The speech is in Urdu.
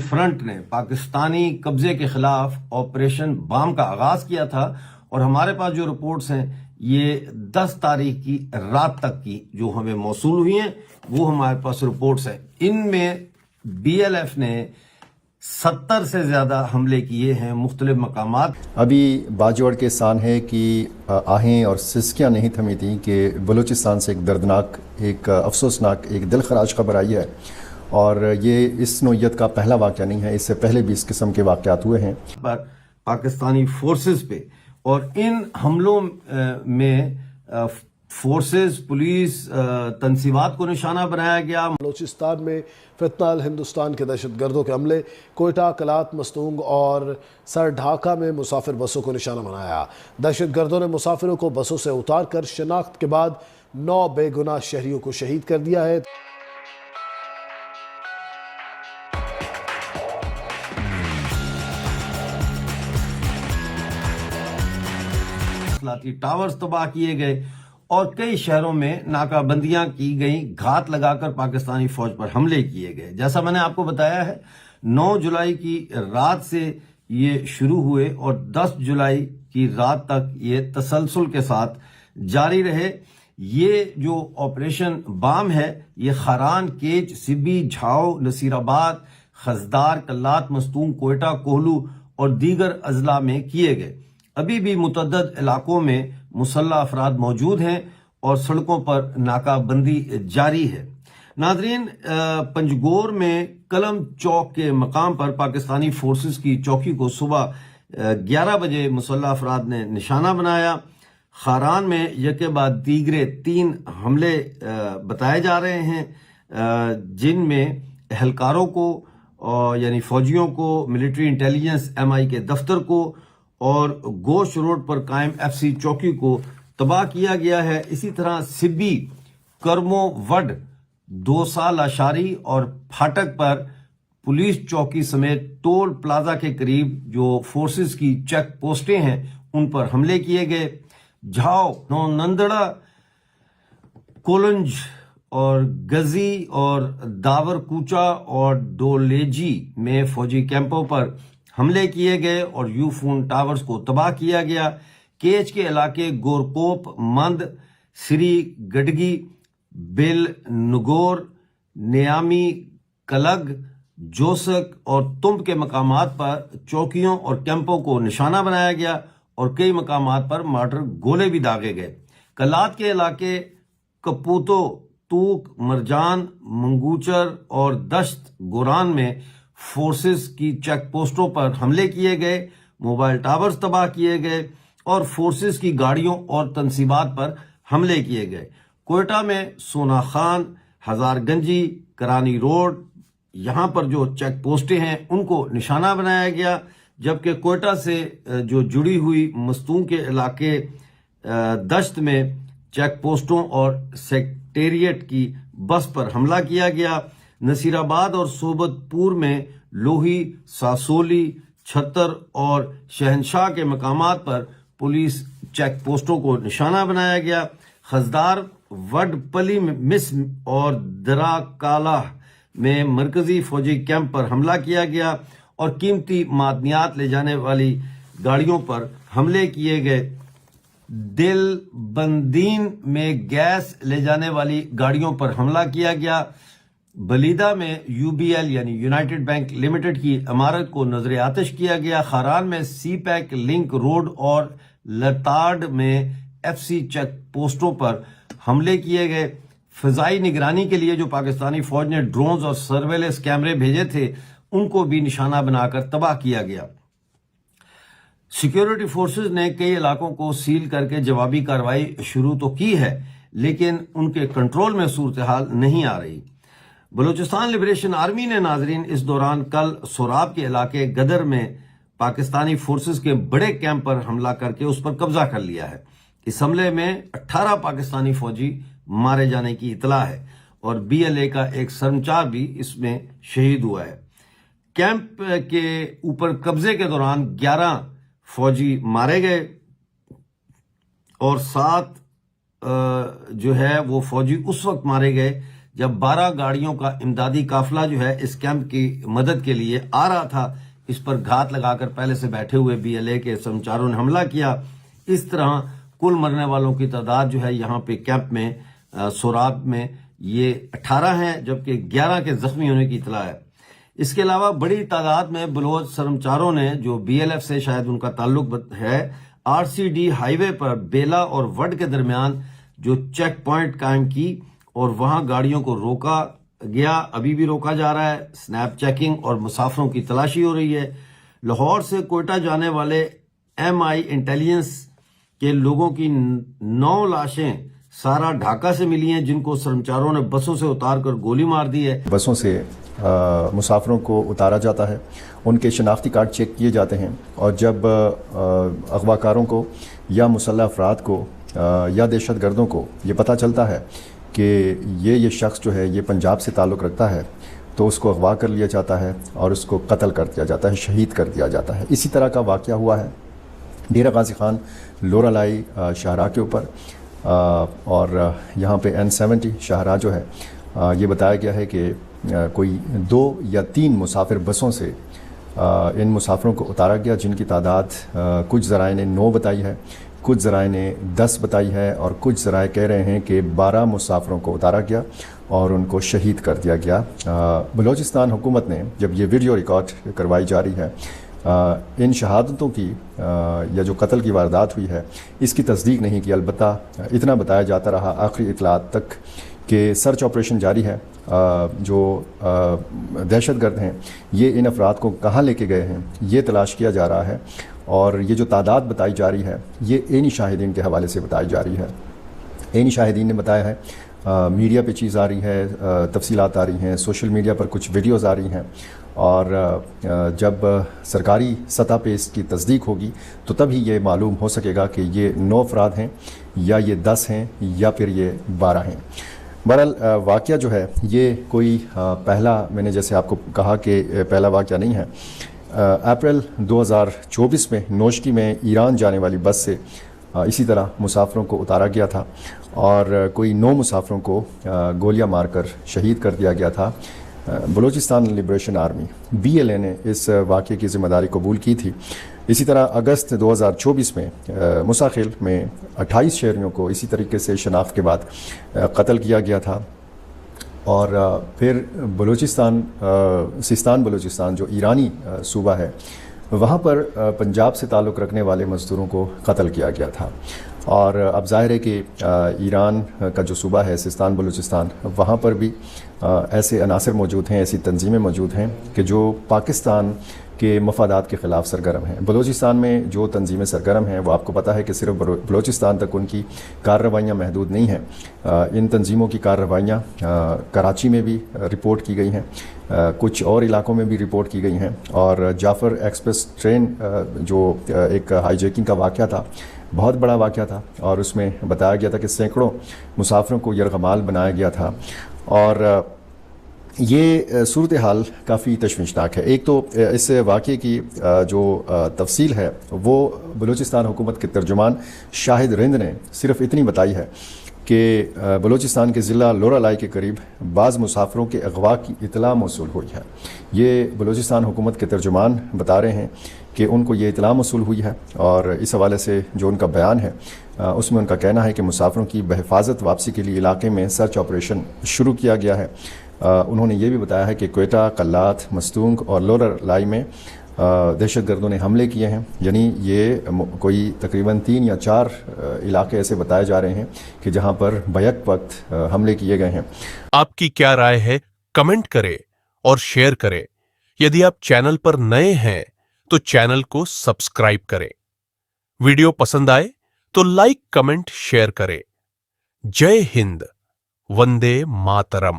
فرنٹ نے پاکستانی قبضے کے خلاف آپریشن بام کا آغاز کیا تھا، اور ہمارے پاس جو رپورٹس ہیں یہ 10 تاریخ کی رات تک کی جو ہمیں موصول ہوئی ہیں وہ ہمارے پاس رپورٹس ہیں۔ ان میں بی ایل ایف نے 70 سے زیادہ حملے کیے ہیں مختلف مقامات۔ ابھی باجوڑ کے سان ہے کہ آہیں اور سسکیاں نہیں تھمی تھیں کہ بلوچستان سے ایک دردناک، ایک افسوسناک، ایک دل خراش خبر آئی ہے، اور یہ اس نوعیت کا پہلا واقعہ نہیں ہے، اس سے پہلے بھی اس قسم کے واقعات ہوئے ہیں پاکستانی فورسز پہ، اور ان حملوں میں فورسز، پولیس، تنصیبات کو نشانہ بنایا گیا۔ بلوچستان میں فتنہ ہندوستان کے دہشت گردوں کے حملے، کوئٹہ، کلات، مستونگ اور سر ڈھاکہ میں مسافر بسوں کو نشانہ بنایا۔ دہشت گردوں نے مسافروں کو بسوں سے اتار کر شناخت کے بعد 9 بے گناہ شہریوں کو شہید کر دیا ہے۔ ٹاورز تباہ کیے گئے اور کئی شہروں میں ناکہ بندیاں کی گئیں، گھات لگا کر پاکستانی فوج پر حملے کیے گئے۔ جیسا میں نے آپ کو بتایا ہے 9 جولائی کی رات سے یہ شروع ہوئے اور 10 جولائی کی رات تک یہ تسلسل کے ساتھ جاری رہے۔ یہ جو آپریشن بام ہے یہ خاران، کیچ، سبی، جھاؤ، نصیر آباد، خزدار، کلات، مستونگ، کوئٹہ، کوہلو اور دیگر اضلاع میں کیے گئے۔ ابھی بھی متعدد علاقوں میں مسلح افراد موجود ہیں اور سڑکوں پر ناکہ بندی جاری ہے۔ ناظرین، پنجگور میں کلم چوک کے مقام پر پاکستانی فورسز کی چوکی کو صبح 11 بجے مسلح افراد نے نشانہ بنایا۔ خاران میں یکے بعد دیگرے 3 حملے بتائے جا رہے ہیں، جن میں اہلکاروں کو یعنی فوجیوں کو، ملٹری انٹیلیجنس MI کے دفتر کو اور گوشت روڈ پر قائم FC چوکی کو تباہ کیا گیا ہے۔ اسی طرح سبی، کرمو وڈ، 2 سال اشاری اور پھاٹک پر پولیس چوکی سمیت ٹول پلازا کے قریب جو فورسز کی چیک پوسٹیں ہیں ان پر حملے کیے گئے۔ جھاؤ، نندڑا، کولنج اور گزی اور داور کوچا اور ڈولیجی میں فوجی کیمپوں پر حملے کیے گئے اور یو فون ٹاورز کو تباہ کیا گیا۔ کیچ کے علاقے گورکوپ، مند، سری گڈگی، بل نگور، نیامی، کلگ، جوسک اور تمب کے مقامات پر چوکیوں اور کیمپوں کو نشانہ بنایا گیا اور کئی مقامات پر مارٹر گولے بھی داغے گئے۔ کلات کے علاقے کپوتو، توک، مرجان، منگوچر اور دشت گوران میں فورسز کی چیک پوسٹوں پر حملے کیے گئے، موبائل ٹاورز تباہ کیے گئے اور فورسز کی گاڑیوں اور تنصیبات پر حملے کیے گئے۔ کوئٹہ میں سونا خان، ہزار گنجی، کرانی روڈ، یہاں پر جو چیک پوسٹیں ہیں ان کو نشانہ بنایا گیا، جبکہ کوئٹہ سے جو جڑی ہوئی مستونگ کے علاقے دشت میں چیک پوسٹوں اور سیکٹریٹ کی بس پر حملہ کیا گیا۔ نصیر آباد اور صوبت پور میں لوہی، ساسولی، چھتر اور شہنشاہ کے مقامات پر پولیس چیک پوسٹوں کو نشانہ بنایا گیا۔ خزدار، وڈ پلی، مس اور درا کالہ میں مرکزی فوجی کیمپ پر حملہ کیا گیا اور قیمتی معدنیات لے جانے والی گاڑیوں پر حملے کیے گئے۔ دل بندین میں گیس لے جانے والی گاڑیوں پر حملہ کیا گیا۔ بلیدہ میں UBL یعنی یونائٹڈ بینک لمیٹڈ کی عمارت کو نظر آتش کیا گیا۔ خاران میں سی پیک لنک روڈ اور لتاڑ میں FC چیک پوسٹوں پر حملے کیے گئے۔ فضائی نگرانی کے لیے جو پاکستانی فوج نے ڈرونز اور سرویلنس کیمرے بھیجے تھے ان کو بھی نشانہ بنا کر تباہ کیا گیا۔ سیکیورٹی فورسز نے کئی علاقوں کو سیل کر کے جوابی کارروائی شروع تو کی ہے، لیکن ان کے کنٹرول میں صورتحال نہیں آ رہی۔ بلوچستان لبریشن آرمی نے ناظرین اس دوران کل سوراب کے علاقے گدر میں پاکستانی فورسز کے بڑے کیمپ پر حملہ کر کے اس پر قبضہ کر لیا ہے۔ اس حملے میں 18 پاکستانی فوجی مارے جانے کی اطلاع ہے اور BLA کا ایک سرمچار بھی اس میں شہید ہوا ہے۔ کیمپ کے اوپر قبضے کے دوران 11 فوجی مارے گئے اور 7 جو ہے وہ فوجی اس وقت مارے گئے جب 12 گاڑیوں کا امدادی قافلہ جو ہے اس کیمپ کی مدد کے لیے آ رہا تھا، اس پر گھات لگا کر پہلے سے بیٹھے ہوئے BLA کے سرمچاروں نے حملہ کیا۔ اس طرح کل مرنے والوں کی تعداد جو ہے یہاں پہ کیمپ میں سوراب میں یہ 18 ہیں، جبکہ 11 کے زخمی ہونے کی اطلاع ہے۔ اس کے علاوہ بڑی تعداد میں بلوچ سرمچاروں نے، جو BLF سے شاید ان کا تعلق ہے، RCD ہائی وے پر بیلا اور وڈ کے درمیان جو چیک پوائنٹ قائم کی اور وہاں گاڑیوں کو روکا گیا، ابھی بھی روکا جا رہا ہے۔ سنیپ چیکنگ اور مسافروں کی تلاشی ہو رہی ہے۔ لاہور سے کوئٹہ جانے والے MI انٹیلیجنس کے لوگوں کی 9 لاشیں سارا ڈھاکہ سے ملی ہیں، جن کو سرمچاروں نے بسوں سے اتار کر گولی مار دی ہے۔ بسوں سے مسافروں کو اتارا جاتا ہے، ان کے شناختی کارڈ چیک کیے جاتے ہیں، اور جب اغوا کاروں کو یا مسلح افراد کو یا دہشت گردوں کو یہ پتہ چلتا ہے کہ یہ شخص جو ہے یہ پنجاب سے تعلق رکھتا ہے، تو اس کو اغوا کر لیا جاتا ہے اور اس کو قتل کر دیا جاتا ہے، شہید کر دیا جاتا ہے۔ اسی طرح کا واقعہ ہوا ہے ڈیرہ غازی خان لورالائی شاہراہ کے اوپر، اور یہاں پہ N70 شاہراہ جو ہے، یہ بتایا گیا ہے کہ کوئی 2 یا 3 مسافر بسوں سے ان مسافروں کو اتارا گیا، جن کی تعداد کچھ ذرائع نے 9 بتائی ہے، کچھ ذرائع نے 10 بتائی ہے، اور کچھ ذرائع کہہ رہے ہیں کہ 12 مسافروں کو اتارا گیا اور ان کو شہید کر دیا گیا۔ بلوچستان حکومت نے جب یہ ویڈیو ریکارڈ کروائی جا رہی ہے، ان شہادتوں کی یا جو قتل کی واردات ہوئی ہے اس کی تصدیق نہیں کی، البتہ اتنا بتایا جاتا رہا آخری اطلاعات تک کہ سرچ آپریشن جاری ہے۔ جو دہشت گرد ہیں یہ ان افراد کو کہاں لے کے گئے ہیں یہ تلاش کیا جا رہا ہے، اور یہ جو تعداد بتائی جا رہی ہے یہ عینی شاہدین کے حوالے سے بتائی جا رہی ہے۔ عینی شاہدین نے بتایا ہے، میڈیا پہ چیز آ رہی ہے، تفصیلات آ رہی ہیں، سوشل میڈیا پر کچھ ویڈیوز آ رہی ہیں، اور جب سرکاری سطح پہ اس کی تصدیق ہوگی تو تب ہی یہ معلوم ہو سکے گا کہ یہ 9 افراد ہیں یا یہ 10 ہیں یا پھر یہ 12 ہیں۔ بہرحال واقعہ جو ہے یہ کوئی پہلا، میں نے جیسے آپ کو کہا کہ پہلا واقعہ نہیں ہے۔ اپریل 2024 میں نوشکی میں ایران جانے والی بس سے اسی طرح مسافروں کو اتارا گیا تھا، اور کوئی 9 مسافروں کو گولیاں مار کر شہید کر دیا گیا تھا۔ بلوچستان لبریشن آرمی BLA نے اس واقعے کی ذمہ داری قبول کی تھی۔ اسی طرح اگست 2024 میں مساخیل میں 28 شہریوں کو اسی طریقے سے شناخت کے بعد قتل کیا گیا تھا، اور پھر بلوچستان سیستان بلوچستان جو ایرانی صوبہ ہے وہاں پر پنجاب سے تعلق رکھنے والے مزدوروں کو قتل کیا گیا تھا۔ اور اب ظاہر ہے کہ ایران کا جو صوبہ ہے سیستان بلوچستان، وہاں پر بھی ایسے عناصر موجود ہیں، ایسی تنظیمیں موجود ہیں کہ جو پاکستان کے مفادات کے خلاف سرگرم ہیں۔ بلوچستان میں جو تنظیمیں سرگرم ہیں وہ آپ کو پتہ ہے کہ صرف بلوچستان تک ان کی کارروائیاں محدود نہیں ہیں۔ ان تنظیموں کی کارروائیاں کراچی میں بھی رپورٹ کی گئی ہیں، کچھ اور علاقوں میں بھی رپورٹ کی گئی ہیں، اور جعفر ایکسپریس ٹرین جو ایک ہائی جیکنگ کا واقعہ تھا، بہت بڑا واقعہ تھا، اور اس میں بتایا گیا تھا کہ سینکڑوں مسافروں کو یرغمال بنایا گیا تھا، اور یہ صورتحال کافی تشویشناک ہے۔ ایک تو اس واقعے کی جو تفصیل ہے وہ بلوچستان حکومت کے ترجمان شاہد رند نے صرف اتنی بتائی ہے کہ بلوچستان کے ضلع لورالائی کے قریب بعض مسافروں کے اغوا کی اطلاع موصول ہوئی ہے۔ یہ بلوچستان حکومت کے ترجمان بتا رہے ہیں کہ ان کو یہ اطلاع موصول ہوئی ہے، اور اس حوالے سے جو ان کا بیان ہے اس میں ان کا کہنا ہے کہ مسافروں کی بحفاظت واپسی کے لیے علاقے میں سرچ آپریشن شروع کیا گیا ہے۔ انہوں نے یہ بھی بتایا ہے کہ کوئٹہ، قلات، مستونگ اور لورالائی میں دہشت گردوں نے حملے کیے ہیں، یعنی یہ کوئی تقریباً 3 یا 4 علاقے ایسے بتائے جا رہے ہیں کہ جہاں پر بیک وقت حملے کیے گئے ہیں۔ آپ کی کیا رائے ہے؟ کمنٹ کریں اور شیئر کریں۔ یدی آپ چینل پر نئے ہیں تو چینل کو سبسکرائب کریں۔ ویڈیو پسند آئے تو لائک، کمنٹ، شیئر کریں۔ جے ہند، وندے ماترم۔